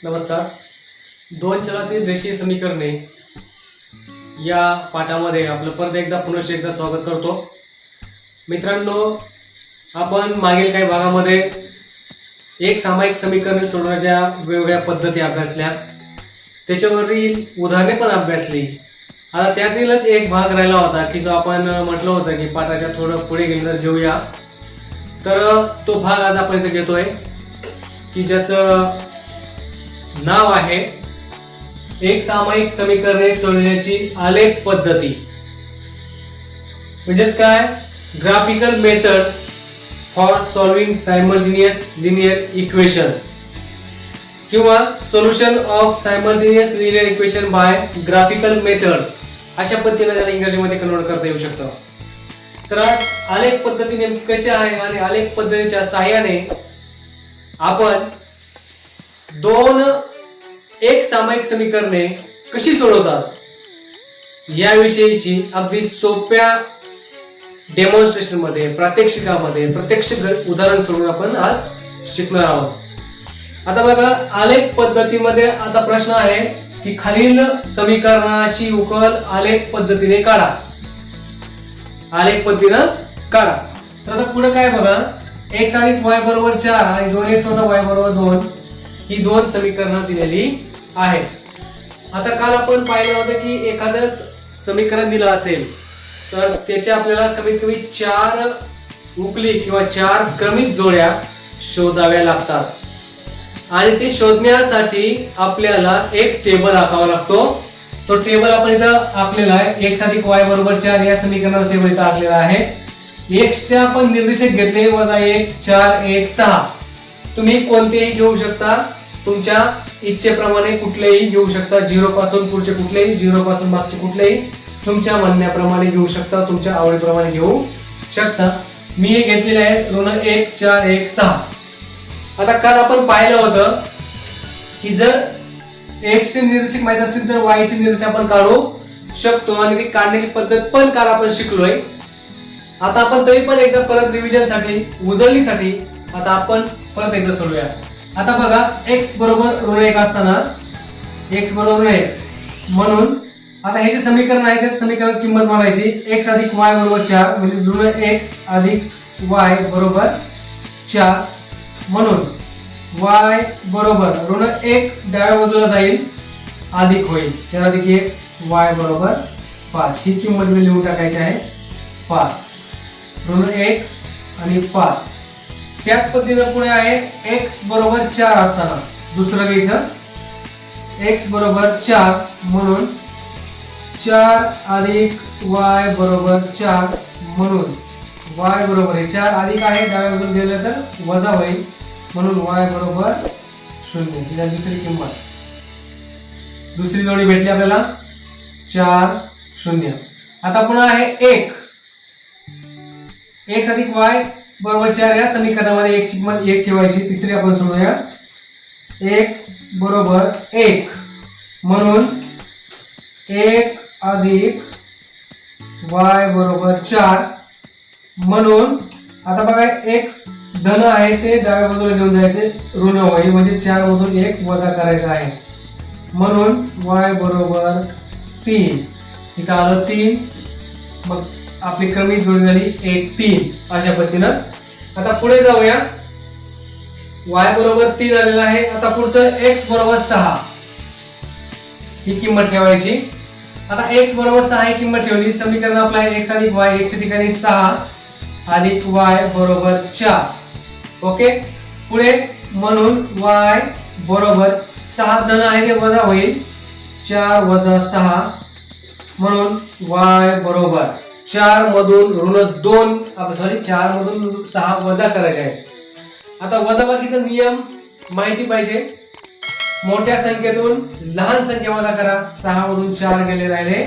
नमस्कार. दोन चलातील रेषीय समीकरणे या पाठामध्ये आपलं परत एकदा पुनश्च एकदा स्वागत करतो. मित्रांनो, आपण मागील काही भागामध्ये एक सामायिक समीकरणे सोडवण्याच्या वेगवेगळ्या पद्धती अभ्यासल्या, त्याच्यावरील उदाहरणे पण अभ्यासली. आता त्यातीलच एक भाग राहिला होता की जो आपण म्हटलं होतं की पाठाच्या थोडं पुढे गेलं तर घेऊया. तर तो भाग आज आपण इथे घेतोय की ज्याचं नाव आहे एक सामायिक समीकरणे सोडवण्याची आलेख पद्धती. म्हणजेच काय, graphical method for solving simultaneous linear equation किंवा solution of simultaneous linear equation by graphical method, अशा पद्धतीने त्याला इंग्रजीमध्ये कन्वर्ट करता येऊ शकतं. तर आज आलेख पद्धती नेमकी कशी आहे आणि आलेख पद्धतीच्या सहाय्याने आपण दोन एक सामायिक समीकरणे कशी सोडवतात याविषयीची अगदी सोप्या डेमॉन्स्ट्रेशन मध्ये, प्रात्यक्षिकामध्ये प्रत्यक्ष उदाहरण सोडून आपण आज शिकणार आहोत. आता बघा, आलेख पद्धतीमध्ये आता प्रश्न आहे की खालील समीकरणाची उकल आलेख पद्धतीने काढा. आलेख पद्धतीने काढा. तर आता पुढे काय बघा, x अधिक y बरोबर 4 आणि 2x y बरोबर 2 ही दोन समीकरणं दिलेली आहेत. आता काल आपण पाहिलं होतं की एखादं समीकरण दिलं असेल तर त्याच्या आपल्याला कमीत कमी 4 उकली किंवा 4 क्रमित जोड्या शोधाव्या लागतात आणि ते शोधण्यासाठी आपल्याला एक टेबल आखावा लागतो. तो टेबल आपण इथं आखलेला आहे. x अधिक y बरोबर 4 या समीकरणाचा टेबल इथं आखलेला आहे. x चे आपण निर्देशक घेतले -1 4 1 6. तुम्ही कोणतेही घेऊ शकता, तुमच्या इच्छेप्रमाणे कुठलेही घेऊ शकता. 0 पासून पुढचे कुठलेही, 0 पासून मागचे कुठलेही तुमच्या म्हणण्याप्रमाणे घेऊ शकता, तुमच्या आवडीप्रमाणे घेऊ शकता. मी हे घेतलेले आहे -1 4 1 6. आता काल आपण पाहिलं होतं की जर x चे निर्देशक माहित असतील तर y चे निर्देशक आपण काढू शकतो आणि ती काढण्याची पद्धत पण काल आपण शिकलोय. आता आपण तरी पण एकदा परत रिव्हिजन साठी, उजळणीसाठी आता आपण परत एकदा सोडूया. आता बघा, x बरोबर -1 असताना x बरोबर -1 म्हणून आता हे जे समीकरण आहे त्या समीकरणात किंमत मांडायची. x अधिक y बरोबर 4 म्हणजे x अधिक y बरोबर 4 म्हणून y बरोबर -1 डाव्या बाजूला जाईल, अधिक होईल. 4 अधिक 1 y बरोबर 5. ही किंमत इथे लिहून टाकायची आहे 5. -1 आणि 5. त्याच पद्धतीने पुढे आहे x बरोबर 4 असताना दुसरं घ्यायचं. x बरोबर 4 म्हणून 4 अधिक y बरोबर 4 म्हणून y बरोबर आहे 4 अधिक आहे, डाव्या बाजूला गेलं तर वजा होईल म्हणून y बरोबर 0. तिला दुसरी किंमत, दुसरी जोडी भेटली आपल्याला 4 0. आता पुन्हा आहे 1 x अधिक y बरोबर 4 या समीकरणामध्ये x ची किंमत 1 ठेवायची. तिसरी आपण सोडूया. x बरोबर 1 म्हणून 1 अधिक y बरोबर 4 म्हणून आता बघा, एक धन आहे ते डाव्या बाजूला घेऊन जायचे, ऋण होईल म्हणजे 4 मधून 1 वजा करायचा आहे म्हणून y बरोबर 3. इथं आलं 3, मग आपली क्रमिक जोडी झाली 1 3 अशा पद्धतीनं. आता पुढे जाऊया. y बरोबर 3 आलेला आहे. आता पुढचं x बरोबर 6 ही किंमत ठेवायची. आता x बरोबर 6 ही किंमत ठेवली. समीकरण आपलं आहे x अधिक y, x च्या ठिकाणी 6 अधिक y बरोबर 4. ओके, पुढे म्हणून y बरोबर 6 धन आहे ते वजा होईल, 4 वजा 6 म्हणून y बरोबर 4 मधून -2 4 मधून 6 वजा करायचे आहे. आता वजाबाकीचा नियम माहिती पाहिजे. मोठ्या संख्येतून लहान संख्या वजा करा. 6 मधून 4 गेले, राहिले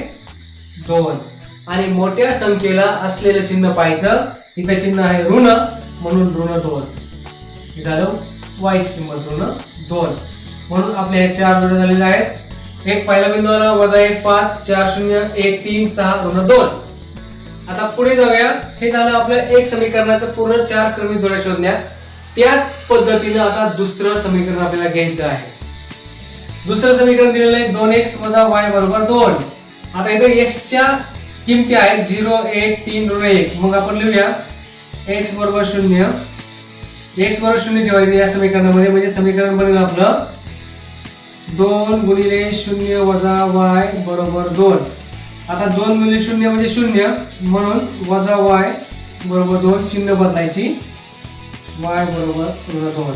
2 आणि मोठ्या संख्येला असलेलं चिन्ह पाहायचं. इथे चिन्ह आहे ऋण म्हणून -2 झालं. y ची किंमत -2 म्हणून आपल्या हे 4 जोड्या झालेल्या आहेत. एक पहिला बिंदू आला -1 5 4 0 1 3 6 -2. आता पुढे जाऊया. हे झालं आपलं एक समीकरणाचं पूर्ण 4 क्रमिक जोड्या शोधण्या. त्याच पद्धतीने आता दुसरं समीकरण आपल्याला घ्यायचं आहे. दुसरं समीकरण दिलेलं आहे 2x - y बरोबर 2. आता इथे x च्या किमती आहेत 0 1 3 ऋण 1. मग आपण लिहूया x बरोबर 0. x बरोबर 0 ठेवायचं या समीकरणामध्ये, म्हणजे समीकरण बनेल आपलं 2 गुणिले 0 वजा y बरोबर 2. आता 2 गुणिले 0 म्हणजे 0, म्हणून वजा y बरोबर 2, चिन्ह बदलायची, y बरोबर ऋण 2.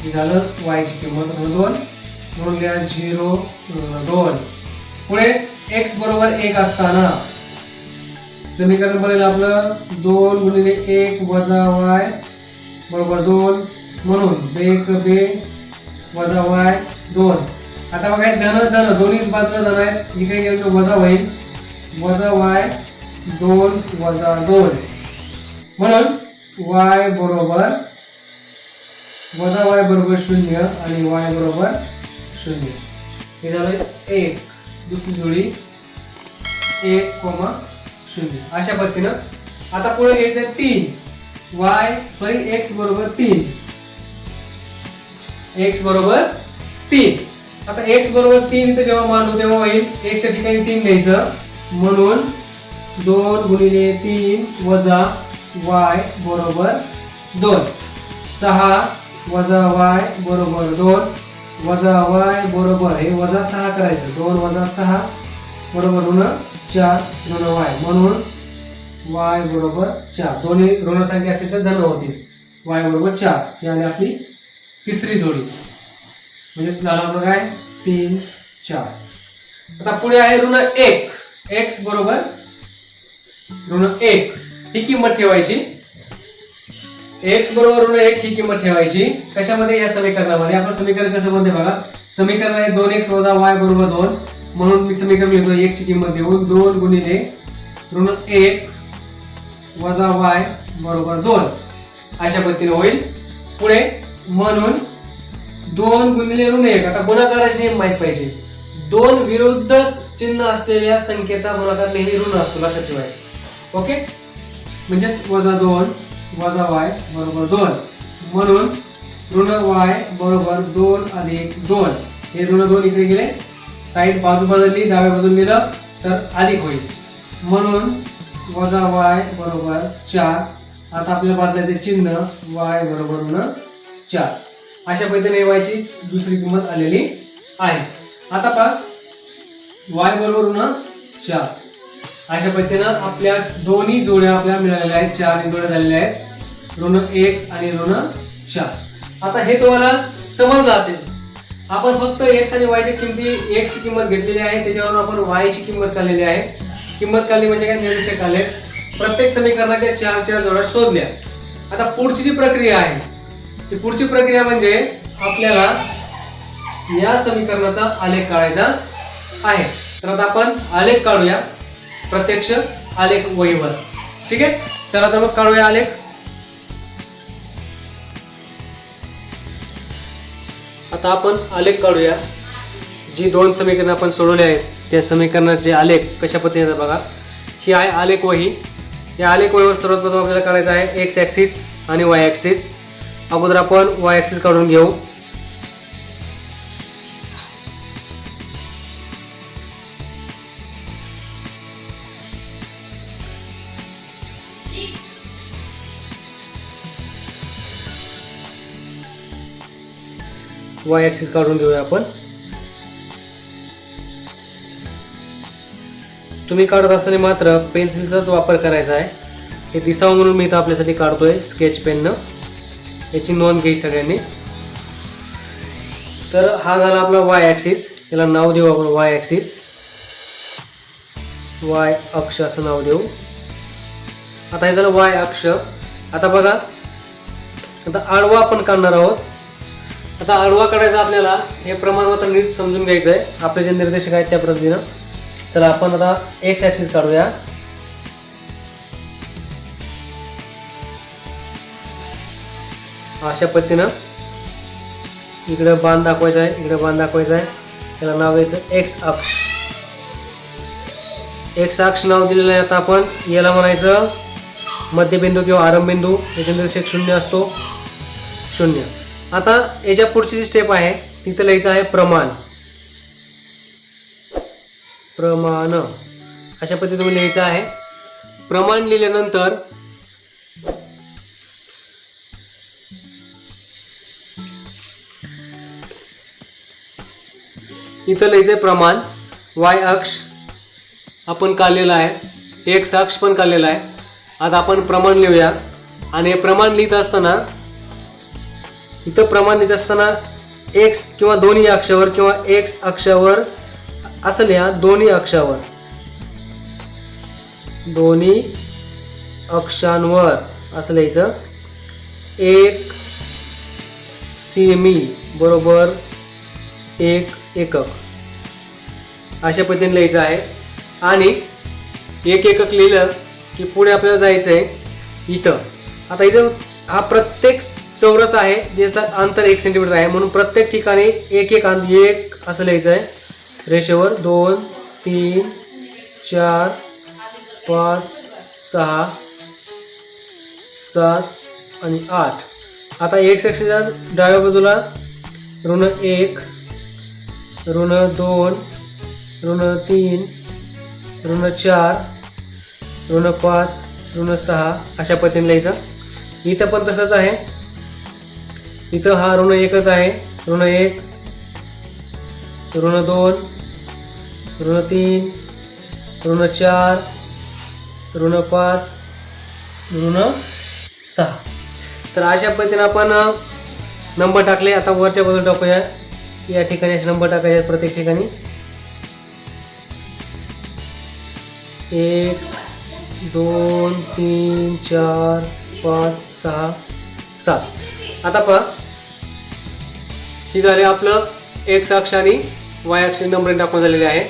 हे झालं y ची किंमत ऋण 2, म्हणून लिहा 0 ऋण 2. पुढे x बरोबर 1 असताना समीकरण बनेल आपलं 2 गुणिले 1 वजा y बरोबर 2, म्हणून 2 वजा y 2. आता बघा धन धन दोन्ही बाजूला धन आहेत, इकडे गेलं तर वजा होईल, वजा y 2 वजा 2, म्हणून y बरोबर वजा y बरोबर 0 आणि y बरोबर 0. हे झालं 1. दुसरी जोडी 1,0. अशा पद्धतीनं आता पुढे घ्यायचं 3 x बरोबर 3. x बरोबर 3. आता x बरोबर 3 इथे जेव्हा मांडू तेव्हा होईल x च्या ठिकाणी 3 घ्यायचं, म्हणून 2 गुणिले 3 वजा y बरोबर 2. 6 वजा y बरोबर 2 वजा y बरोबर हे वजा 6 करायचं, 2 वजा 6 बरोबर ऋण 4 ऋण y, म्हणून y बरोबर 4. दोन्ही ऋण संख्या असेल तर धन होतील, y बरोबर 4. ही आली आपली तिसरी जोडी, म्हणजे झालं आपलं काय 3 4. आता पुढे आहे ऋण 1. x बरोबर ऋण 1 ही किंमत ठेवायची, x बरोबर ऋण 1 ही किंमत ठेवायची. कशामध्ये? या समीकरणामध्ये. आपलं समीकरण कसं बनते बघा, समीकरण आहे 2x वजा y बरोबर 2, म्हणून मी समीकरण लिहितो x ची किंमत देऊन 2 गुणिले ऋण 1 वजा y बरोबर 2. अशा पद्धतीने होईल. पुढे म्हणून 2 गुणिले ऋण 1. आता गुणाकाराचे नियम माहित पाहिजे. 2 विरुद्ध चिन्ह असलेल्या संख्येचा गुणाकार नेहमी ऋण असतो, लक्षात ठेवायचं. ओके, म्हणजेच वजा 2 वजा y बरोबर 2, म्हणून ऋण y बरोबर 2 अधिक 2. हे ऋण 2 इकडे गेले, साईड बाजू बदलली, डाव्या बाजूला लिहिलं तर अधिक होईल, म्हणून वजा y बरोबर 4. आता आपल्याला बदलायचे चिन्ह, y बरोबर ऋण 4. अशा पद्धतीने y ची दुसरी किंमत आलेली आहे. आता पहा y बरोबर ऋण 4. अशा पद्धतीनं आपल्या दोन्ही जोड्या आपल्याला मिळालेल्या आहेत, 4 जोड्या झालेल्या आहेत, ऋण 1 आणि ऋण 4. आता हे तुम्हाला समजलं असेल. आपण फक्त x आणि y ची किमती, x ची किंमत घेतलेली आहे, त्याच्यावरून आपण y ची किंमत काढलेली आहे. किंमत काढली म्हणजे काय, निर्देशक काढले. प्रत्येक समीकरणाच्या 4 जोड्या शोधल्या. आता पुढची जी प्रक्रिया आहे, ती पुढची प्रक्रिया म्हणजे आपल्याला या समीकरणाचा आलेख काढायचा आहे. तर आता आपण आलेख काढूया, प्रत्यक्ष आलेख वहीवर. ठीक आहे, चला तर मग काढूया आलेख. आता आपण आलेख काढूया. जी 2 समीकरण आपण सोडवले आहेत त्या समीकरणाचे आलेख कशा पद्धतीने बघा. ही आहे आलेख वही. या आलेख वहीवर सर्वात प्रथम आपल्याला काढायचं आहे x ॲक्सिस आणि y ॲक्सिस. अगोदर आपण y ॲक्सिस काढून घेऊ. y ॲक्सिस काढून घेऊया आपण. तुम्ही काढत असताना मात्र पेन्सिलचाच वापर करायचा आहे. हे दिसावं म्हणून मी इथं आपल्यासाठी काढतोय स्केच पेननं. याची नोंद घ्यायची सगळ्यांनी. तर हा झाला आपला y ॲक्सिस. याला नाव देऊ आपण y ॲक्सिस, y अक्ष असं नाव देऊ. आता हे झालं y अक्ष. आता बघा, आता आडवा आपण काढणार आहोत. आता आडवा काढायचा आपल्याला, हे प्रमाण मात्र नीट समजून घ्यायचं आहे. आपले जे निर्देशक आहेत त्या पद्धतीनं. चला आपण आता x ॲक्सिस काढूया. अशा पद्धतीनं इकडे बाण दाखवायचा आहे, इकडे बाण दाखवायचा आहे. त्याला नाव द्यायचं x अक्ष. x अक्ष नाव दिलेलं आहे. आता आपण याला म्हणायचं मध्यबिंदू किंवा आरंभबिंदू. याचे निर्देशक 0 असतो, 0. आता याच्या पुढची जी स्टेप आहे तिथं लिहायचं आहे प्रमाण. प्रमाण अशा पद्धतीने लिहायचं आहे. प्रमाण लिहिल्यानंतर इथं लिहायचं आहे प्रमाण. वाय अक्ष आपण काढलेला आहे, एक्स अक्ष पण काढलेला आहे. आता आपण प्रमाण लिहूया. आणि प्रमाण लिहित असताना इथं प्रमाण लिहित असताना एक्स किंवा दोन्ही अक्षावर किंवा एक्स अक्षावर असं लिहा. दोन्ही अक्षावर, दोन्ही अक्षांवर असं लिहायचं. 1 सेमी बरोबर 1 एकक अशा पद्धतीने लिहायचं आहे. आणि 1 एकक लिहिलं की पुढे आपल्याला जायचं आहे इथं. आता इथं हा प्रत्येक चौरस आहे ज्याचं अंतर 1 सेंटीमीटर आहे, म्हणून प्रत्येक ठिकाणी 1 असं लिहायचं आहे. रेषेवर 2 3 4 5 6 7 आणि 8. आता एक्स ॲक्सिसच्या डाव्या बाजूला -1 -2 -3 -4 -5 -6 अशा पद्धतीने लिहायचं. इथं पण तसंच आहे. इथं हा -1च आहे. -1 -2 -3 -4 -5 -6. तर अशा पद्धतीने आपण नंबर टाकले. आता वरच्या बाजूला टाकूया. या ठिकाणी असे नंबर टाकायचे प्रत्येक ठिकाणी. 1 2 3 4 5 6 7. आता पहा ही झाले आपलं एक्स अक्ष आणि वाय अक्ष नंबर टाकून झालेले आहे.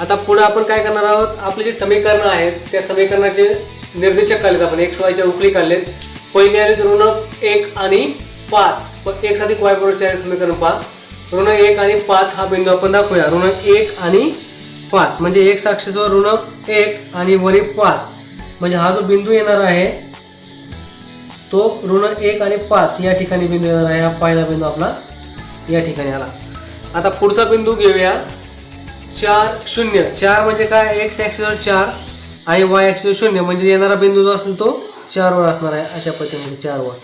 आता पुढे आपण काय करणार आहोत, आपले जे समीकरण आहेत त्या समीकरणाचे निर्देशक काढलेत आपण. एक्स वायच्या उकळी काढलेत. पहिले आले -1 आणि 5. x अधिक y बरोबर 4 समीकरण पहा. -1 आणि 5 हा बिंदू आपण दाखवूया. -1 आणि 5 म्हणजे एक्स अक्षावर -1 आणि वरी 5 म्हणजे हा जो बिंदू येणार आहे तो -1 आणि 5 या ठिकाणी बिंदू येणार आहे. हा पहिला बिंदू आपला या ठिकाणी आला. आता पुढचा बिंदू घेऊया 4 0. 4 म्हणजे काय, एक्स ॲक्सिसवर 4 आणि वाय ॲक्सिसवर 0 म्हणजे येणारा बिंदू जो असेल तो 4 वर असणार आहे. अशा पद्धतीने 4 वर.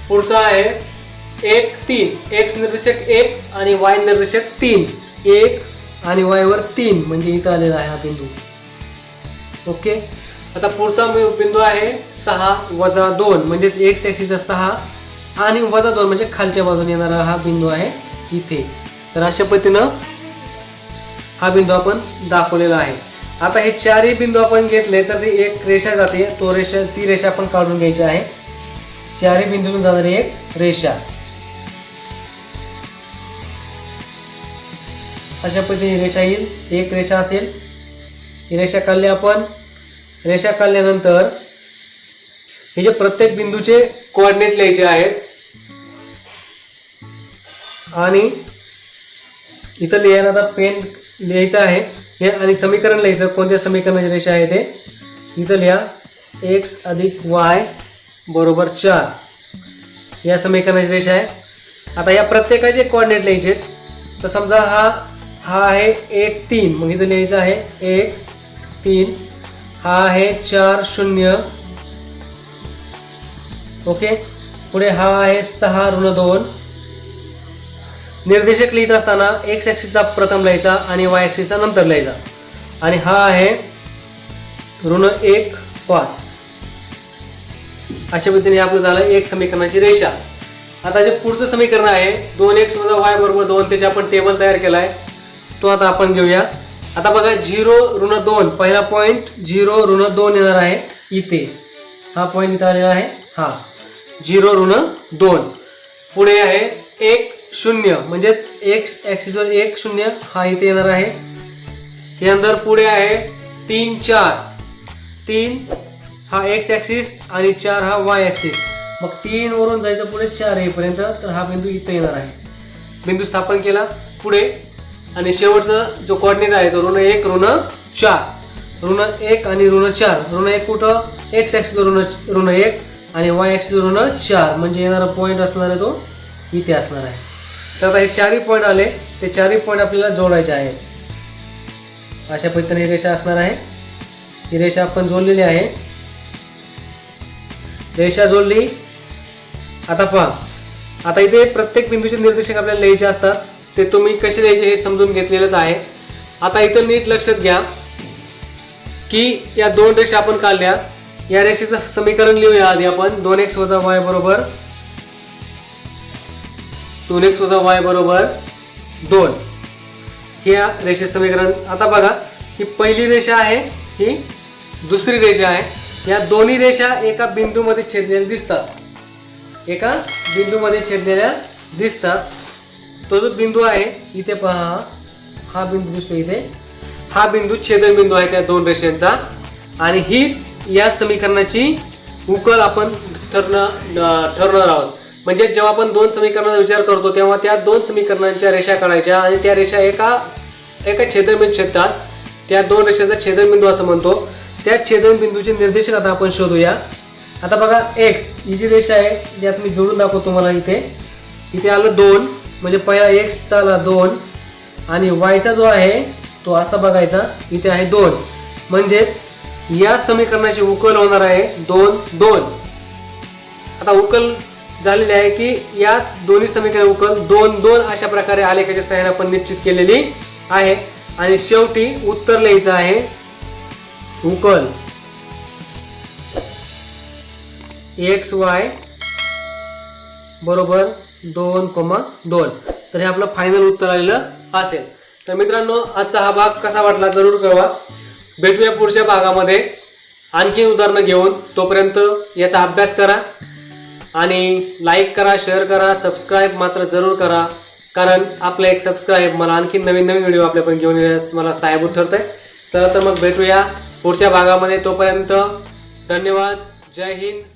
पुढचा आहे 1 3. एक्स निर्देशक 1 आणि वाय निर्देशक 3. 1 आणि वाय वर 3 म्हणजे इथं आलेला आहे हा बिंदू. ओके. आता पुढचा बिंदू आहे 6 - 2 म्हणजेच एक्स ॲक्सिसचा 6 आणि -2 म्हणजे खालच्या बाजूने येणारा हा बिंदू आहे इथे. तर अशा पद्धतीनं हा बिंदू आपण दाखवलेला आहे. आता हे चारही बिंदू आपण घेतले तर ती एक रेषा जाते. ती रेषा आपण काढून घ्यायची आहे. चारही बिंदूतून जाणारी एक रेषा. अशा पद्धतीने रेषा येईल. एक रेषा असेल. ही रेषा काढली आपण. रेषा काढल्यानंतर हे जे प्रत्येक बिंदूचे कोऑर्डिनेट लिहायचे आहेत आणि इथं लिहायला आता पेन लिहायचं आहे हे आणि समीकरण लिहायचं. कोणत्या समीकरणाची रेषा आहे ते इथं लिहा. x अधिक y बरोबर 4 या समीकरणाची रेषा आहे. आता या प्रत्येकाचे कोऑर्डिनेट लिहायचे. तर समजा हा आहे 1 3 मग इथं लिहायचं आहे 1 3. हा आहे 4 0. ओके. पुढे हा आहे 6 -2. निर्देशक लिहित असताना एक्स ॲक्सिसचा प्रथम लिहायचा आणि वाय ॲक्सिसचा नंतर लिहायचा. आणि हा आहे -1 5. अशा पद्धतीने आपलं झालं एक समीकरणाची रेषा. आता जे पुढचं समीकरण आहे 2x - y बरोबर 2 त्याचे आपण टेबल तयार केला आहे. तो आता आपण घेऊया. आता बघा 0 -2 पहिला पॉईंट 0 2 येणार आहे इथे. हा पॉईंट इथे आलेला आहे. हा 0 2. पुढे आहे 1 0 म्हणजेच एक्स ॲक्सिसवर 1 0 हा इथे येणार आहे. त्यानंतर पुढे आहे 3 4. 3 हा एक्स ॲक्सिस आणि 4 हा वाय ॲक्सिस. मग 3 वरून जायचं पुढे 4 येईपर्यंत. तर हा बिंदू इथे येणार आहे. बिंदू स्थापन केला. पुढे आणि शेवटचा जो कोऑर्डिनेट आहे तो -1 -4. -1 आणि -4. -1 कुठं, एक्स ॲक्सिसवर -1 आणि वाय ॲक्सिसवर -4 म्हणजे येणारा पॉईंट असणार आहे तो इथे असणार आहे. तर आता हे चारही पॉईंट आले, ते चारही पॉईंट आपल्याला जोडायचे आहेत. अशा पद्धतीने ही रेषा असणार आहे. ही रेषा आपण जोडलेली आहे. रेषा जोडली. आता पहा, आता इथे प्रत्येक बिंदूचे निर्देशक आपल्याला लिहायचे असतात. ते तुम्ही कसे लिहायचे हे समजून घेतलेलंच आहे. आता इथं नीट लक्षात घ्या की या दोन रेषा आपण काढल्या. या रेषेचं समीकरण लिहूया आधी आपण. 2x - y बरोबर 2x - y बरोबर 2. ह्या रेषेचं समीकरण. आता बघा, ही पहिली रेषा आहे, ही दुसरी रेषा आहे. या दोन्ही रेषा एका बिंदूमध्ये छेदलेल्या दिसतात. एका बिंदूमध्ये छेदलेल्या दिसतात. तो जो बिंदू आहे इथे पहा, हा बिंदू दिसतो इथे. हा बिंदू छेदनबिंदू आहे त्या दोन रेषांचा. आणि हीच या समीकरणाची उकल आपण ठरवणार आहोत. म्हणजे जेव्हा आपण दोन समीकरणाचा विचार करतो तेव्हा त्या दोन समीकरणांच्या रेषा काढायच्या आणि त्या रेषा एका छेदनबिंदू छेदतात. त्या दोन रेषांचा छेदनबिंदू असं म्हणतो. त्या छेदनबिंदूचे निर्देशक आता आपण शोधूया. आता बघा, x ही जी रेषा आहे यात मी जोडून दाखवतो तुम्हाला. इथे आलं 2, म्हणजे पहिला x चा आला 2 आणि y चा जो आहे तो असा बघायचा. इथे आहे 2, म्हणजेच या समीकरणाची उकल होणार आहे 2 2. आता उकल झालेली आहे की या दोन्ही समीकरण उकल 2 2 अशा प्रकारे आलेखाच्या सहाय्याने आपण निश्चित केलेली आहे. आणि शेवटी उत्तर लिहायचं आहे. उकल xy बरोबर 2,2. तर हे आपलं फायनल उत्तर आलेलं असेल. तर मित्रांनो, आजचा हा भाग कसा वाटला जरूर कळवा. भेटूया पुढच्या भागामध्ये आणखी उदाहरणं घेऊन. तोपर्यंत याचा अभ्यास करा आणि लाईक करा, शेअर करा, सबस्क्राईब मात्र जरूर करा. कारण आपलं एक सबस्क्राईब मला आणखी नवीन व्हिडिओ आपल्यापर्यंत घेऊन येण्यास मला सहाय्यभूत ठरतंय. चला तर मग भेटूया पुढच्या भागामध्ये. तोपर्यंत धन्यवाद. जय हिंद.